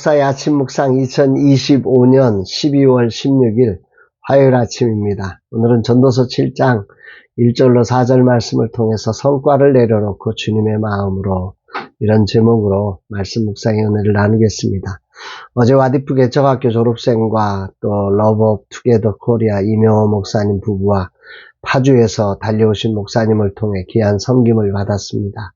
목사의 아침 묵상 2025년 12월 16일 화요일 아침입니다. 오늘은 전도서 7장 1절로 4절 말씀을 통해서 성과를 내려놓고 주님의 마음으로, 이런 제목으로 말씀 묵상의 은혜를 나누겠습니다. 어제 와디프 개척학교 졸업생과 또 러브 오브 투게더 코리아 이명호 목사님 부부와 파주에서 달려오신 목사님을 통해 귀한 섬김을 받았습니다.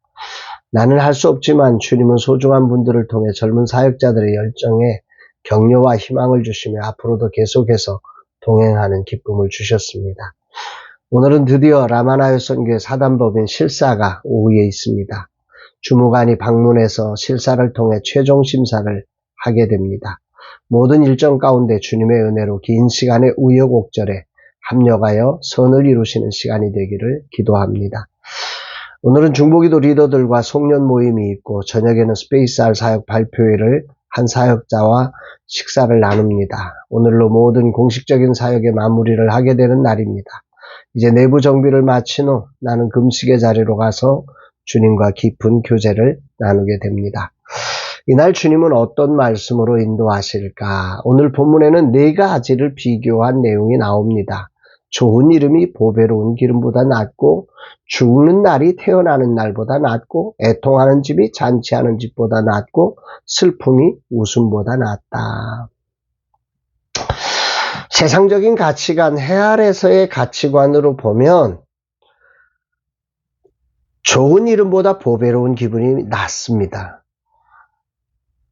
나는 할 수 없지만 주님은 소중한 분들을 통해 젊은 사역자들의 열정에 격려와 희망을 주시며 앞으로도 계속해서 동행하는 기쁨을 주셨습니다. 오늘은 드디어 라마나요 선교회 사단법인 실사가 오후에 있습니다. 주무관이 방문해서 실사를 통해 최종 심사를 하게 됩니다. 모든 일정 가운데 주님의 은혜로 긴 시간의 우여곡절에 합력하여 선을 이루시는 시간이 되기를 기도합니다. 오늘은 중보기도 리더들과 송년 모임이 있고 저녁에는 스페이스R 사역 발표회를 한 사역자와 식사를 나눕니다. 오늘로 모든 공식적인 사역의 마무리를 하게 되는 날입니다. 이제 내부 정비를 마친 후 나는 금식의 자리로 가서 주님과 깊은 교제를 나누게 됩니다. 이날 주님은 어떤 말씀으로 인도하실까? 오늘 본문에는 네 가지를 비교한 내용이 나옵니다. 좋은 이름이 보배로운 기름보다 낫고, 죽는 날이 태어나는 날보다 낫고, 애통하는 집이 잔치하는 집보다 낫고, 슬픔이 웃음보다 낫다. 세상적인 가치관, 해 아래서의 가치관으로 보면 좋은 이름보다 보배로운 기분이 낫습니다.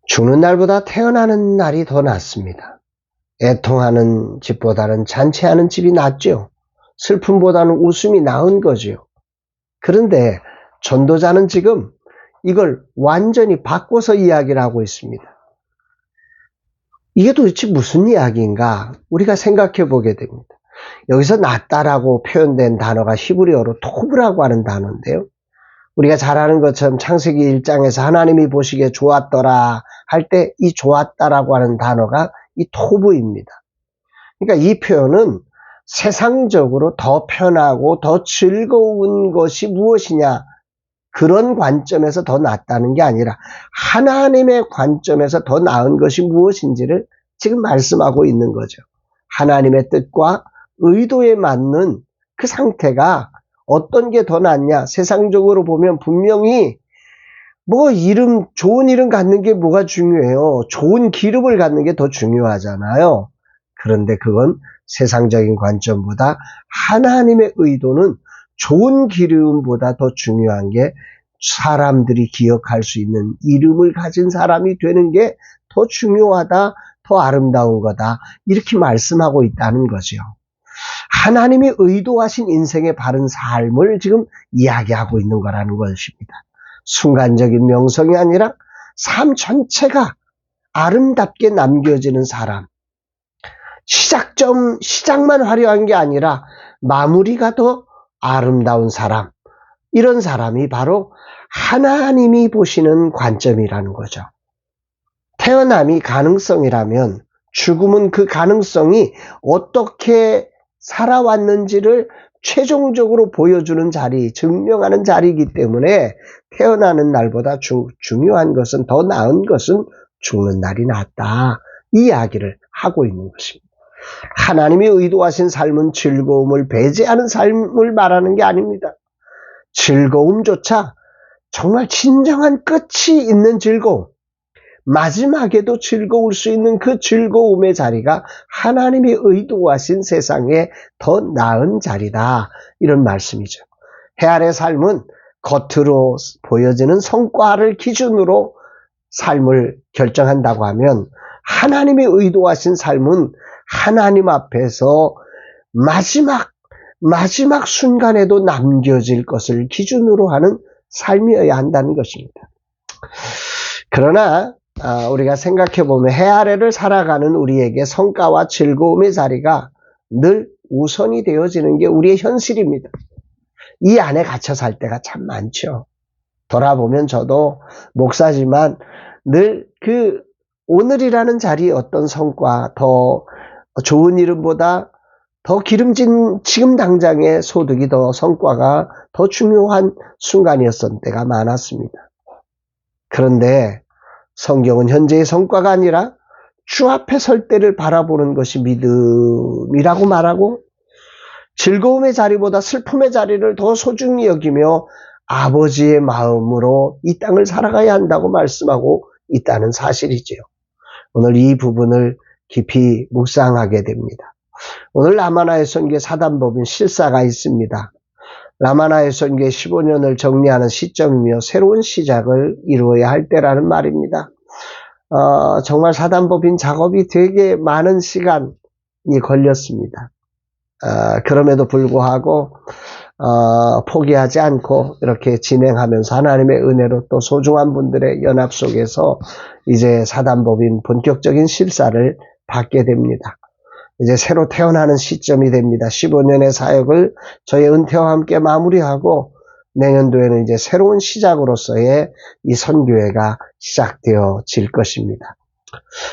죽는 날보다 태어나는 날이 더 낫습니다. 애통하는 집보다는 잔치하는 집이 낫죠. 슬픔보다는 웃음이 나은 거죠. 그런데 전도자는 지금 이걸 완전히 바꿔서 이야기를 하고 있습니다. 이게 도대체 무슨 이야기인가? 우리가 생각해 보게 됩니다. 여기서 낫다라고 표현된 단어가 히브리어로 토브라고 하는 단어인데요. 우리가 잘 아는 것처럼 창세기 1장에서 하나님이 보시기에 좋았더라 할 때 이 좋았다라고 하는 단어가 이 토브입니다. 그러니까 이 표현은 세상적으로 더 편하고 더 즐거운 것이 무엇이냐, 그런 관점에서 더 낫다는 게 아니라 하나님의 관점에서 더 나은 것이 무엇인지를 지금 말씀하고 있는 거죠. 하나님의 뜻과 의도에 맞는 그 상태가 어떤 게 더 낫냐? 세상적으로 보면 분명히 좋은 이름 갖는 게 뭐가 중요해요? 좋은 기름을 갖는 게 더 중요하잖아요. 그런데 그건 세상적인 관점보다 하나님의 의도는 좋은 기름보다 더 중요한 게 사람들이 기억할 수 있는 이름을 가진 사람이 되는 게 더 중요하다, 더 아름다운 거다, 이렇게 말씀하고 있다는 거죠. 하나님이 의도하신 인생의 바른 삶을 지금 이야기하고 있는 거라는 것입니다. 순간적인 명성이 아니라 삶 전체가 아름답게 남겨지는 사람, 시작만 화려한 게 아니라 마무리가 더 아름다운 사람, 이런 사람이 바로 하나님이 보시는 관점이라는 거죠. 태어남이 가능성이라면 죽음은 그 가능성이 어떻게 살아왔는지를 최종적으로 보여주는 자리, 증명하는 자리이기 때문에 태어나는 날보다 중요한 것은, 더 나은 것은 죽는 날이 낫다, 이 이야기를 하고 있는 것입니다. 하나님이 의도하신 삶은 즐거움을 배제하는 삶을 말하는 게 아닙니다. 즐거움조차 정말 진정한 끝이 있는 즐거움, 마지막에도 즐거울 수 있는 그 즐거움의 자리가 하나님이 의도하신 세상에 더 나은 자리다, 이런 말씀이죠. 해 아래 삶은 겉으로 보여지는 성과를 기준으로 삶을 결정한다고 하면, 하나님이 의도하신 삶은 하나님 앞에서 마지막 순간에도 남겨질 것을 기준으로 하는 삶이어야 한다는 것입니다. 그러나 우리가 생각해보면 해 아래를 살아가는 우리에게 성과와 즐거움의 자리가 늘 우선이 되어지는 게 우리의 현실입니다. 이 안에 갇혀 살 때가 참 많죠. 돌아보면 저도 목사지만 늘 오늘이라는 자리에 어떤 성과, 더 좋은 이름보다 더 기름진 지금 당장의 소득이 더 성과가 더 중요한 순간이었던 때가 많았습니다. 그런데 성경은 현재의 성과가 아니라 주 앞에 설 때를 바라보는 것이 믿음이라고 말하고, 즐거움의 자리보다 슬픔의 자리를 더 소중히 여기며 아버지의 마음으로 이 땅을 살아가야 한다고 말씀하고 있다는 사실이지요. 오늘 이 부분을 깊이 묵상하게 됩니다. 오늘 라마나의 선교에 사단법인 실사가 있습니다. 라마나의 선교의 15년을 정리하는 시점이며 새로운 시작을 이루어야 할 때라는 말입니다. 정말 사단법인 작업이 되게 많은 시간이 걸렸습니다. 그럼에도 불구하고 포기하지 않고 이렇게 진행하면서 하나님의 은혜로 또 소중한 분들의 연합 속에서 이제 사단법인 본격적인 실사를 받게 됩니다. 이제 새로 태어나는 시점이 됩니다. 15년의 사역을 저의 은퇴와 함께 마무리하고 내년도에는 이제 새로운 시작으로서의 이 선교회가 시작되어질 것입니다.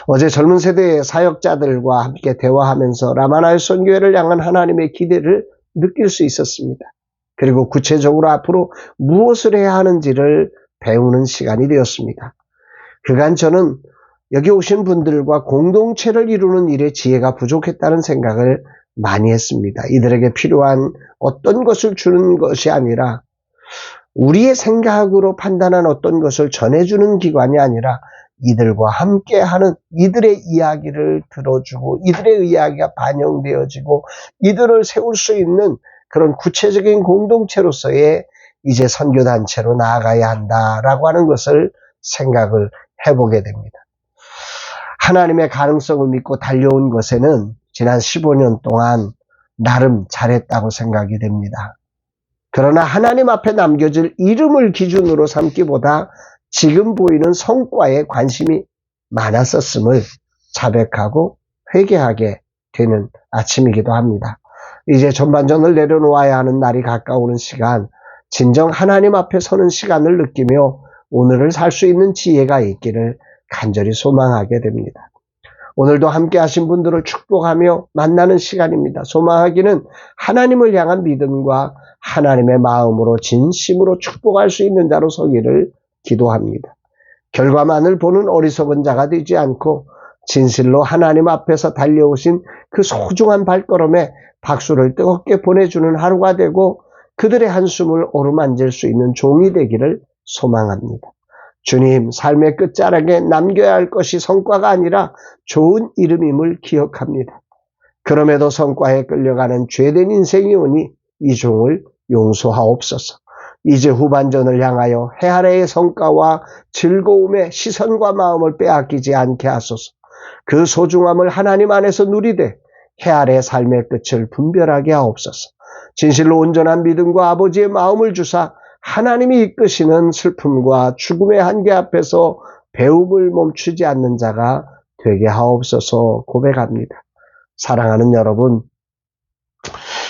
어제 젊은 세대의 사역자들과 함께 대화하면서 라마나의 선교회를 향한 하나님의 기대를 느낄 수 있었습니다. 그리고 구체적으로 앞으로 무엇을 해야 하는지를 배우는 시간이 되었습니다. 그간 저는 여기 오신 분들과 공동체를 이루는 일에 지혜가 부족했다는 생각을 많이 했습니다. 이들에게 필요한 어떤 것을 주는 것이 아니라 우리의 생각으로 판단한 어떤 것을 전해주는 기관이 아니라 이들과 함께하는, 이들의 이야기를 들어주고 이들의 이야기가 반영되어지고 이들을 세울 수 있는 그런 구체적인 공동체로서의 이제 선교단체로 나아가야 한다라고 하는 것을 생각을 해보게 됩니다. 하나님의 가능성을 믿고 달려온 것에는 지난 15년 동안 나름 잘했다고 생각이 됩니다. 그러나 하나님 앞에 남겨질 이름을 기준으로 삼기보다 지금 보이는 성과에 관심이 많았었음을 자백하고 회개하게 되는 아침이기도 합니다. 이제 전반전을 내려놓아야 하는 날이 가까우는 시간, 진정 하나님 앞에 서는 시간을 느끼며 오늘을 살 수 있는 지혜가 있기를 간절히 소망하게 됩니다. 오늘도 함께 하신 분들을 축복하며 만나는 시간입니다. 소망하기는 하나님을 향한 믿음과 하나님의 마음으로 진심으로 축복할 수 있는 자로 서기를 기도합니다. 결과만을 보는 어리석은 자가 되지 않고 진실로 하나님 앞에서 달려오신 그 소중한 발걸음에 박수를 뜨겁게 보내주는 하루가 되고 그들의 한숨을 어루만질 수 있는 종이 되기를 소망합니다. 주님, 삶의 끝자락에 남겨야 할 것이 성과가 아니라 좋은 이름임을 기억합니다. 그럼에도 성과에 끌려가는 죄된 인생이 오니 이 종을 용서하옵소서. 이제 후반전을 향하여 해 아래의 성과와 즐거움의 시선과 마음을 빼앗기지 않게 하소서. 그 소중함을 하나님 안에서 누리되 해 아래의 삶의 끝을 분별하게 하옵소서. 진실로 온전한 믿음과 아버지의 마음을 주사 하나님이 이끄시는 슬픔과 죽음의 한계 앞에서 배움을 멈추지 않는 자가 되게 하옵소서 고백합니다. 사랑하는 여러분,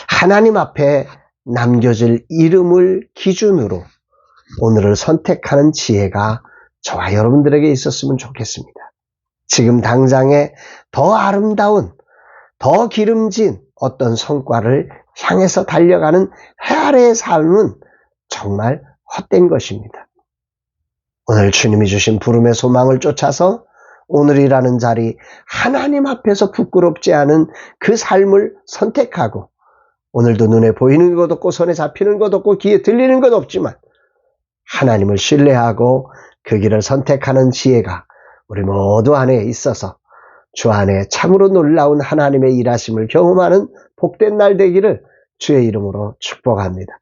하나님 앞에 남겨질 이름을 기준으로 오늘을 선택하는 지혜가 저와 여러분들에게 있었으면 좋겠습니다. 지금 당장에 더 아름다운, 더 기름진 어떤 성과를 향해서 달려가는 해 아래의 삶은 정말 헛된 것입니다. 오늘 주님이 주신 부름의 소망을 쫓아서 오늘이라는 자리 하나님 앞에서 부끄럽지 않은 그 삶을 선택하고 오늘도 눈에 보이는 것 없고 손에 잡히는 것 없고 귀에 들리는 것 없지만 하나님을 신뢰하고 그 길을 선택하는 지혜가 우리 모두 안에 있어서 주 안에 참으로 놀라운 하나님의 일하심을 경험하는 복된 날 되기를 주의 이름으로 축복합니다.